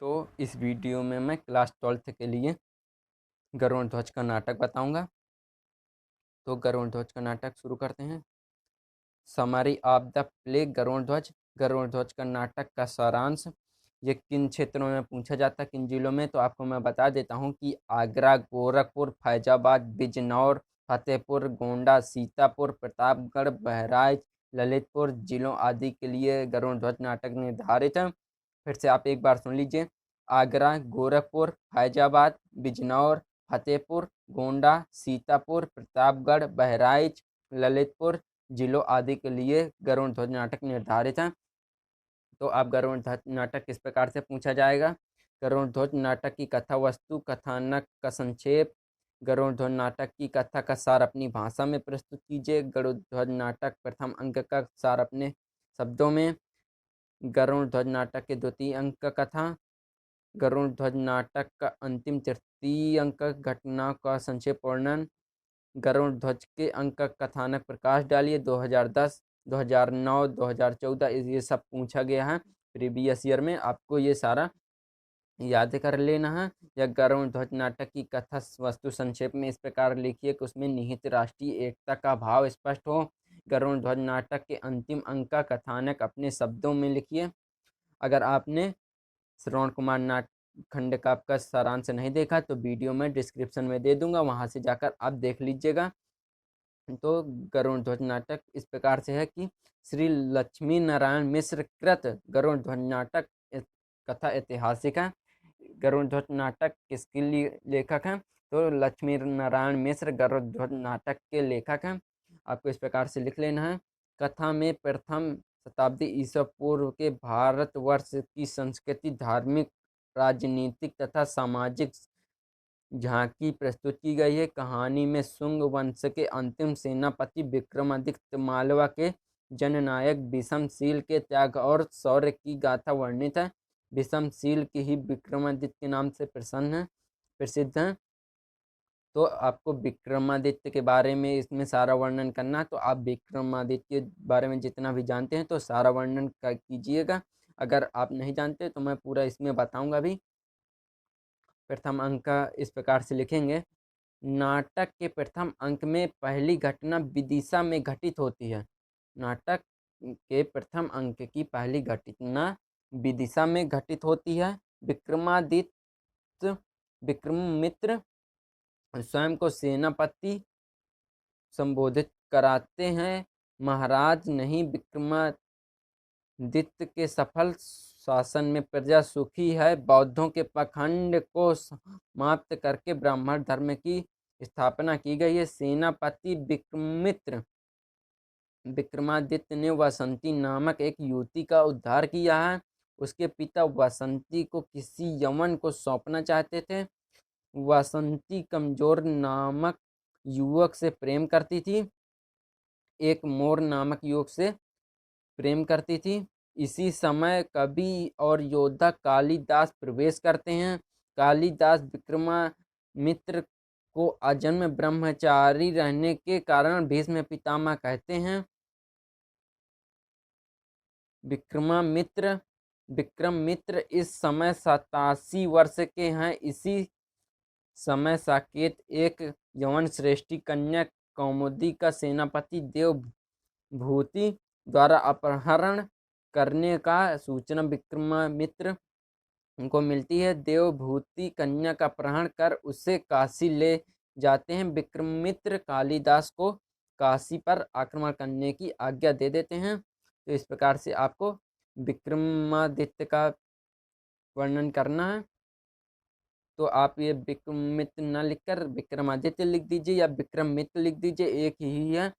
तो इस वीडियो में मैं क्लास 12th के लिए गरुड़ ध्वज का नाटक बताऊंगा। तो गरुड़ ध्वज का नाटक शुरू करते हैं। Summary of the play Garud Dhwaj का नाटक का सारांश। ये किन क्षेत्रों में पूछा जाता है, किन जिलों में, तो आपको मैं बता देता हूँ कि आगरा, गोरखपुर, फैजाबाद, बिजनौर, फतेहपुर, गोंडा, सीतापुर, प्रतापगढ़, बहराइच, ललितपुर जिलों आदि के लिए गरुड़ ध्वज नाटक निर्धारित है। फिर से आप एक बार सुन लीजिए। आगरा, गोरखपुर, फैजाबाद, बिजनौर, फतेहपुर, गोंडा, सीतापुर, प्रतापगढ़, बहराइच, ललितपुर जिलों आदि के लिए गरुड़ ध्वज नाटक निर्धारित है। तो आप गरुड़ ध्वज नाटक किस प्रकार से पूछा जाएगा। गरुड़ ध्वज नाटक की कथा वस्तु, कथानक का संक्षेप। गरुड़ ध्वज नाटक की कथा का सार अपनी भाषा में प्रस्तुत कीजिए। गरुड़ ध्वज नाटक प्रथम अंक का सार अपने शब्दों में। गरुड़ ध्वज नाटक के द्वितीय अंक का कथा। गरुड़ ध्वज नाटक का अंतिम तृतीय अंक घटना का संक्षेप वर्णन। गरुड़ ध्वज के अंक का कथानक प्रकाश डालिए। 2010, 2009, 2014 ये सब पूछा गया है प्रीवियस ईयर में। आपको ये सारा याद कर लेना है। या गरुड़ ध्वज नाटक की कथा वस्तु संक्षेप में इस प्रकार लिखिए कि उसमें निहित राष्ट्रीय एकता का भाव स्पष्ट हो। गरुड़ ध्वज नाटक के अंतिम अंक का कथानक अपने शब्दों में लिखिए। अगर आपने श्रवण कुमार नाट खंड का आपका सारांश नहीं देखा तो वीडियो में डिस्क्रिप्शन में दे दूंगा, वहां से जाकर आप देख लीजिएगा। तो गरुड़ ध्वज नाटक इस प्रकार से है कि श्री लक्ष्मी नारायण मिश्र कृत गरुड़ ध्वज नाटक कथा ऐतिहासिक है। गरुड़ ध्वज नाटक किसके लिए लेखक हैं, तो लक्ष्मी नारायण मिश्र गरुड़ ध्वज नाटक के लेखक हैं। आपको इस प्रकार से लिख लेना है। कथा में प्रथम शताब्दी ईसा पूर्व के भारतवर्ष की संस्कृति, धार्मिक, राजनीतिक तथा सामाजिक झांकी प्रस्तुत की गई है। कहानी में शुंग वंश के अंतिम सेनापति विक्रमादित्य मालवा के जननायक विषमशील के त्याग और शौर्य की गाथा वर्णित है। विषमशील की ही विक्रमादित्य के नाम से प्रसिद्ध है। तो आपको विक्रमादित्य के बारे में इसमें सारा वर्णन करना है। तो आप विक्रमादित्य के बारे में जितना भी जानते हैं तो सारा वर्णन कीजिएगा। अगर आप नहीं जानते तो मैं पूरा इसमें बताऊंगा भी। प्रथम अंक इस प्रकार से लिखेंगे। नाटक के प्रथम अंक में पहली घटना विदिशा में घटित होती है। नाटक के प्रथम अंक की पहली घटना विदिशा में घटित होती है। विक्रमित्र स्वयं को सेनापति संबोधित कराते हैं। महाराज नहीं, विक्रमादित्य के सफल शासन में प्रजा सुखी है। बौद्धों के पाखंड को समाप्त करके ब्राह्मण धर्म की स्थापना की गई है। सेनापति विक्रमादित्य ने वसंती नामक एक युवती का उद्धार किया है। उसके पिता वसंती को किसी यवन को सौंपना चाहते थे। वसंती कमजोर नामक युवक से प्रेम करती थी। एक मोर नामक युवक से प्रेम करती थी। इसी समय कवि और योद्धा कालिदास प्रवेश करते हैं। कालिदास विक्रमादित्य को आजन्म ब्रह्मचारी रहने के कारण भीष्म पितामह कहते हैं। विक्रमित्र इस समय 87 वर्ष के हैं। इसी समय साकेत, एक यवन श्रेष्ठी कन्या कौमुदी का सेनापति देवभूति द्वारा अपहरण करने का सूचना विक्रमादित्य को मिलती है। देवभूति कन्या का अपहरण कर उसे काशी ले जाते हैं। विक्रमित्र कालिदास को काशी पर आक्रमण करने की आज्ञा दे देते हैं। तो इस प्रकार से आपको विक्रमादित्य का वर्णन करना है। तो आप ये विक्रमित्र न लिखकर विक्रमादित्य लिख दीजिए या विक्रमित्र लिख दीजिए, एक ही है।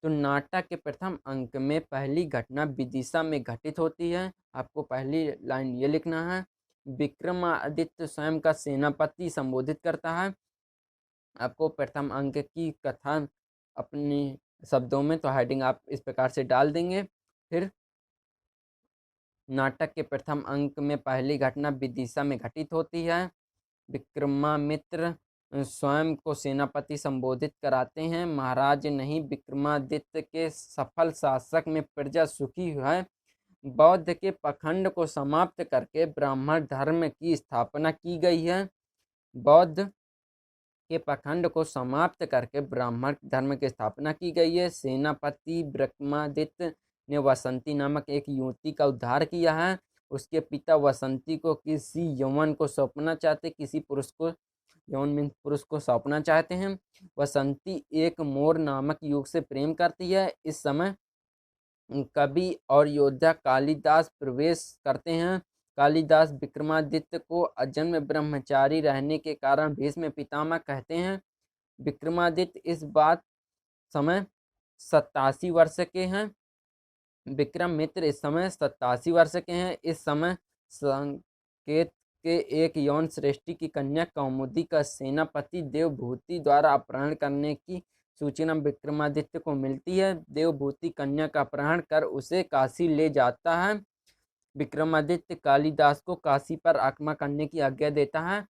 तो नाटक के प्रथम अंक में पहली घटना विदिशा में घटित होती है। आपको पहली लाइन ये लिखना है। विक्रमादित्य स्वयं का सेनापति संबोधित करता है। आपको प्रथम अंक की कथा अपने शब्दों में तो हेडिंग आप इस प्रकार से डाल देंगे। फिर नाटक के प्रथम अंक में पहली घटना विदिशा में घटित होती है। विक्रमादित्य स्वयं को सेनापति संबोधित कराते हैं। महाराज नहीं, विक्रमादित्य के सफल शासक में प्रजा सुखी है। बौद्ध के पखंड को समाप्त करके ब्राह्मण धर्म की स्थापना की गई है। बौद्ध के पखंड को समाप्त करके ब्राह्मण धर्म की स्थापना की गई है। सेनापति विक्रमादित्य ने वसंती नामक एक युवती का उद्धार किया है। उसके पिता वसंती को किसी यौवन को सौंपना चाहते किसी पुरुष को यौन मीन पुरुष को सौंपना चाहते हैं। वसंती एक मोर नामक युवक से प्रेम करती है। इस समय कवि और योद्धा कालिदास प्रवेश करते हैं। कालिदास विक्रमादित्य को अजन्म ब्रह्मचारी रहने के कारण भीष्म पितामह कहते हैं। विक्रमादित्य इस बात समय 87 वर्ष के हैं। विक्रमित्र इस समय 87 वर्ष के हैं। इस समय संकेत के एक यौन श्रेष्ठी की कन्या कौमुदी का सेनापति देवभूति द्वारा अपहरण करने की सूचना विक्रमादित्य को मिलती है। देवभूति कन्या का अपहरण कर उसे काशी ले जाता है। विक्रमादित्य कालिदास को काशी पर आक्रमण करने की आज्ञा देता है।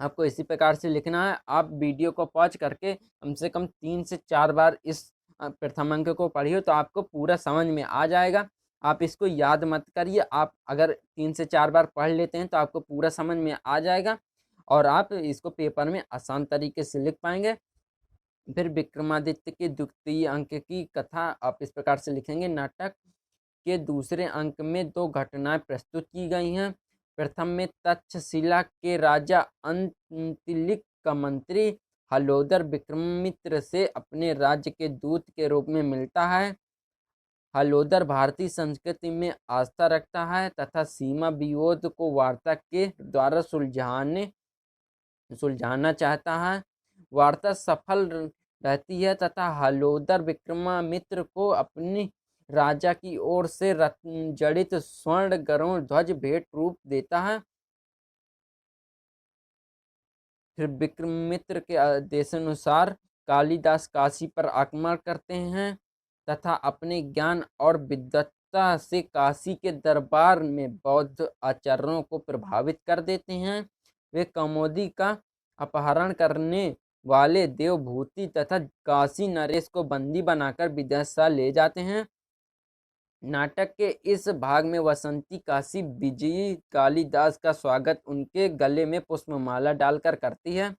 आपको इसी प्रकार से लिखना है। आप वीडियो को पॉज करके कम से कम 3 से 4 बार इस प्रथम अंक को पढ़िए तो आपको पूरा समझ में आ जाएगा। आप इसको याद मत करिए। आप अगर 3 से 4 बार पढ़ लेते हैं तो आपको पूरा समझ में आ जाएगा और आप इसको पेपर में आसान तरीके से लिख पाएंगे। फिर विक्रमादित्य के द्वितीय अंक की कथा आप इस प्रकार से लिखेंगे। नाटक के दूसरे अंक में 2 घटनाएं प्रस्तुत की गई हैं। प्रथम में तक्षशिला के राजा अंतिलिक का मंत्री हलोदर विक्रमित्र से अपने राज्य के दूत के रूप में मिलता है। हलोदर भारतीय संस्कृति में आस्था रखता है तथा सीमा विवाद को वार्ता के द्वारा सुलझाना चाहता है। वार्ता सफल रहती है तथा हलोदर विक्रमादित्य को अपनी राजा की ओर से रत्न जड़ित स्वर्ण गरुड़ ध्वज भेंट रूप देता है। फिर विक्रमित्र के आदेशानुसार कालिदास काशी पर आक्रमण करते हैं तथा अपने ज्ञान और विद्वत्ता से काशी के दरबार में बौद्ध आचार्यों को प्रभावित कर देते हैं। वे कौमुदी का अपहरण करने वाले देवभूति तथा काशी नरेश को बंदी बनाकर विदेशा ले जाते हैं। नाटक के इस भाग में वसंती काशी विजयी कालिदास का स्वागत उनके गले में पुष्पमाला डालकर करती है।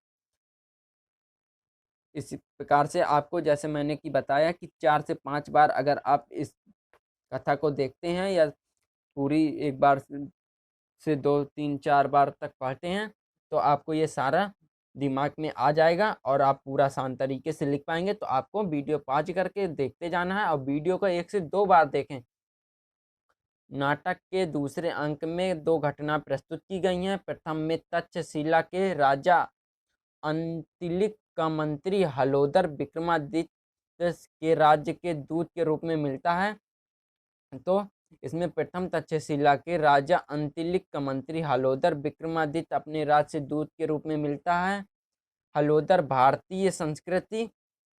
इसी प्रकार से आपको जैसे मैंने कि बताया कि 4 से 5 बार अगर आप इस कथा को देखते हैं या पूरी एक बार से 2, 3, 4 बार तक पढ़ते हैं तो आपको ये सारा दिमाग में आ जाएगा और आप पूरा आसान तरीके से लिख पाएंगे। तो आपको वीडियो पॉज करके देखते जाना है और वीडियो को 1 से 2 बार देखें। नाटक के दूसरे अंक में 2 घटना प्रस्तुत की गई हैं। प्रथम में तक्षशिला के राजा अंतिलिक का मंत्री हलोदर विक्रमादित्य के राज्य के दूत के रूप में मिलता है। तो इसमें प्रथम तक्षशिला के राजा अंतिलिक का मंत्री हलोदर विक्रमादित्य अपने राज्य से दूत के रूप में मिलता है। हलोदर भारतीय संस्कृति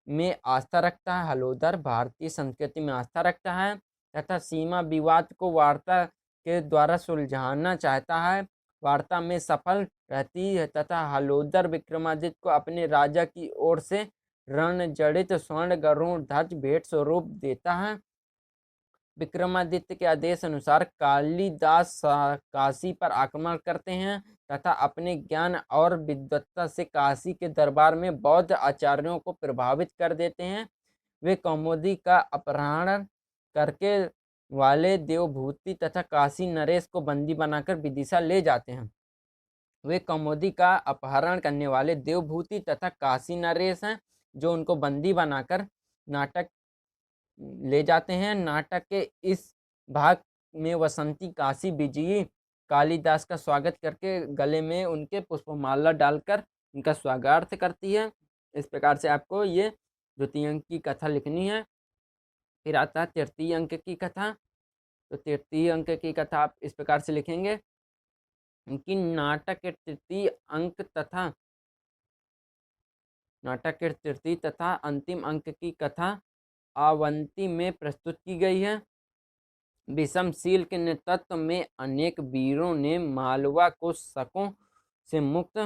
में आस्था रखता है। हलोदर भारतीय संस्कृति में आस्था रखता है तथा सीमा विवाद को वार्ता के द्वारा सुलझाना चाहता है। वार्ता में सफल रहती है तथा हलोदर विक्रमादित्य को अपने राजा की ओर से रण जड़ित स्वर्ण गरुड़ ध्वज भेंट स्वरूप देता है। विक्रमादित्य के आदेश अनुसार कालिदास काशी पर आक्रमण करते हैं तथा अपने ज्ञान और विद्वत्ता से काशी के दरबार में बौद्ध आचार्यों को प्रभावित कर देते हैं। वे कौमुदी का अपहरण करके वाले देवभूति तथा काशी नरेश को बंदी बनाकर विदिशा ले जाते हैं। वे कौमुदी का अपहरण करने वाले देवभूति तथा काशी नरेश हैं जो उनको बंदी बनाकर नाटक ले जाते हैं। नाटक के इस भाग में वसंती काशी विजयी कालिदास का स्वागत करके गले में उनके पुष्पमाला डालकर उनका स्वागतार्थ करती है। इस प्रकार से आपको ये द्वितीय अंक की कथा लिखनी है। फिर आता है तृतीय अंक की कथा। तो तृतीय अंक की कथा आप इस प्रकार से लिखेंगे कि नाटक के तृतीय तथा अंतिम अंक की कथा अवंती में प्रस्तुत की गई है। विषमशील के नेतृत्व में अनेक वीरों ने मालवा को शकों से मुक्त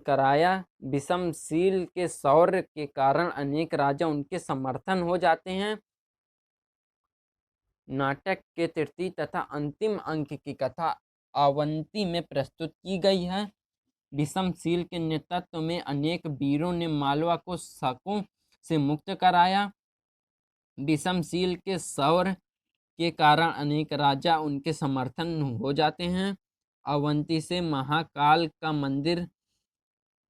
कराया। विषमशील के शौर्य के कारण अनेक राजा उनके समर्थन हो जाते हैं। नाटक के तृतीय तथा अंतिम अंक की कथा अवंती में प्रस्तुत की गई है। विषमशील के नेतृत्व में अनेक वीरों ने मालवा को शकों से मुक्त कराया। विषमशील के शौर्य के कारण अनेक राजा उनके समर्थन हो जाते हैं। अवंती से महाकाल का मंदिर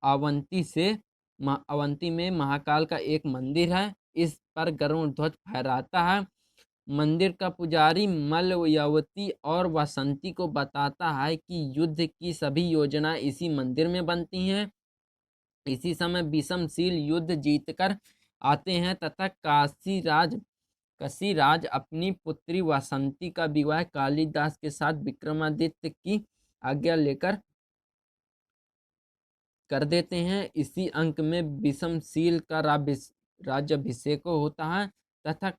अवंती में महाकाल का एक मंदिर है। इस पर गरुड़ ध्वज फहराता है। मंदिर का पुजारी मलयवती और वसंती को बताता है कि युद्ध की सभी योजनाएं इसी मंदिर में बनती हैं। इसी समय विषमशील युद्ध जीतकर आते हैं तथा काशीराज अपनी पुत्री वसंती का विवाह कालिदास के साथ विक्रमादित्य की आज्ञा लेकर कर देते हैं। इसी अंक में विषमशील का राज्याभिषेक होता है तथा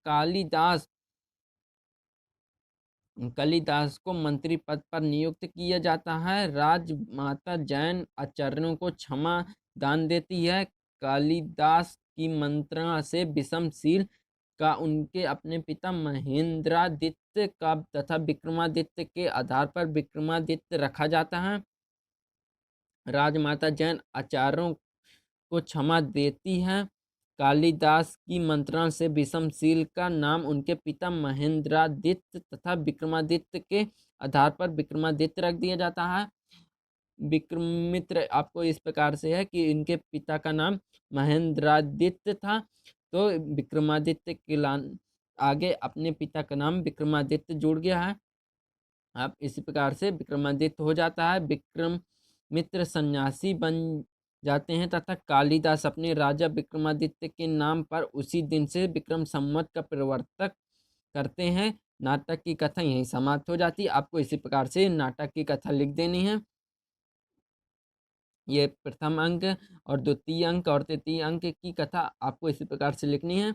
कालिदास को मंत्री पद पर नियुक्त किया जाता है। राजमाता जैन आचार्यों को क्षमा दान देती है। कालिदास की मंत्रणा से विषमशील का उनके अपने पिता महेंद्रादित्य का तथा विक्रमादित्य के आधार पर विक्रमादित्य रखा जाता है। राजमाता जैन आचार्यों को क्षमा देती है। कालिदास की मंत्रणा से विषमशील का नाम उनके पिता महेंद्रादित्य तथा विक्रमादित्य के आधार पर विक्रमादित्य रख दिया जाता है। विक्रमित्र आपको इस प्रकार से है कि इनके पिता का नाम महेंद्रादित्य था, तो विक्रमादित्य के आगे अपने पिता का नाम विक्रमादित्य जुड़ गया है। अब इसी प्रकार से विक्रमादित्य हो जाता है। विक्रमित्र सन्यासी बन जाते हैं तथा कालिदास अपने राजा विक्रमादित्य के नाम पर उसी दिन से विक्रम संवत का प्रवर्तक करते हैं। नाटक की कथा यहीं समाप्त हो जाती है। आपको इसी प्रकार से नाटक की कथा लिख देनी है। ये प्रथम अंक और द्वितीय अंक और तृतीय अंक की कथा आपको इसी प्रकार से लिखनी है।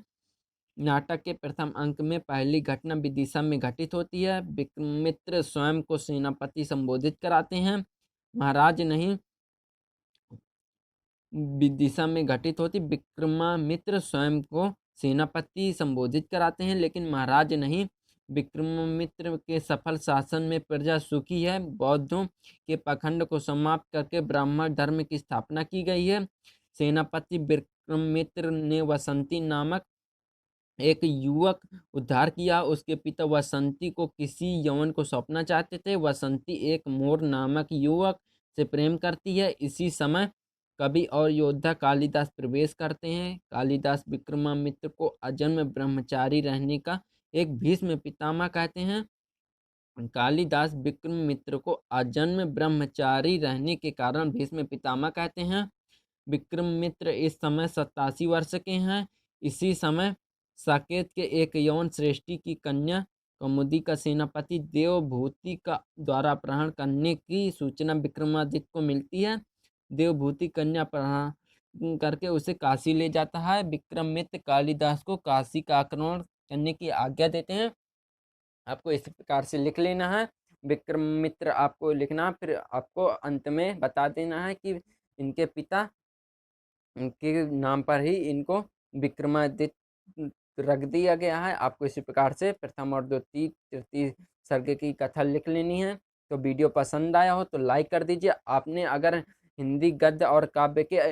नाटक के प्रथम अंक में पहली घटना विदिशा में घटित होती है। विक्रमित्र स्वयं को सेनापति संबोधित कराते हैं। महाराज नहीं, विदिशा में घटित होती विक्रमादित्य स्वयं को सेनापति संबोधित कराते हैं, लेकिन महाराज नहीं, विक्रमादित्य के सफल शासन में प्रजा सुखी है। बौद्धों के पाखंड को समाप्त करके ब्राह्मण धर्म की स्थापना की गई है। सेनापति विक्रमादित्य ने वसंती नामक एक युवक उद्धार किया। उसके पिता वसंती को किसी यवन को सौंपना चाहते थे। वसंती एक मोर नामक युवक से प्रेम करती है। इसी समय कवि और योद्धा कालिदास प्रवेश करते हैं। कालिदास विक्रमादित्य को अजन्म ब्रह्मचारी रहने का एक भीष्म पितामह कहते हैं। कालिदास विक्रमादित्य को अजन्म ब्रह्मचारी रहने के कारण भीष्म पितामह कहते हैं। विक्रमादित्य इस समय 87 वर्ष के हैं। इसी समय साकेत के एक यवन श्रेष्ठी की कन्या कौमुदी का सेनापति देवभूति का द्वारा अपहरण करने की सूचना विक्रमादित्य को मिलती है। देवभूति कन्या अपहरण करके उसे काशी ले जाता है। विक्रमादित्य कालिदास को काशी का आक्रमण करने की आज्ञा देते हैं। आपको इस प्रकार से लिख लेना है। विक्रमादित्य आपको लिखना, फिर आपको अंत में बता देना है कि इनके पिता के नाम पर ही इनको विक्रमादित्य रख दिया गया है। आपको इसी प्रकार से प्रथम और द्वितीय तृतीय सर्ग की कथा लिख लेनी है। तो वीडियो पसंद आया हो तो लाइक कर दीजिए। आपने अगर हिंदी गद्य और काव्य के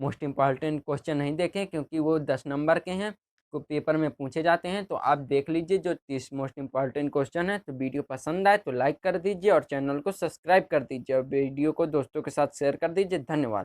मोस्ट इम्पॉर्टेंट क्वेश्चन नहीं देखे, क्योंकि वो 10 नंबर के हैं, को पेपर में पूछे जाते हैं, तो आप देख लीजिए जो 30 मोस्ट इम्पॉर्टेंट क्वेश्चन है। तो वीडियो पसंद आए तो लाइक कर दीजिए और चैनल को सब्सक्राइब कर दीजिए और वीडियो को दोस्तों के साथ शेयर कर दीजिए। धन्यवाद।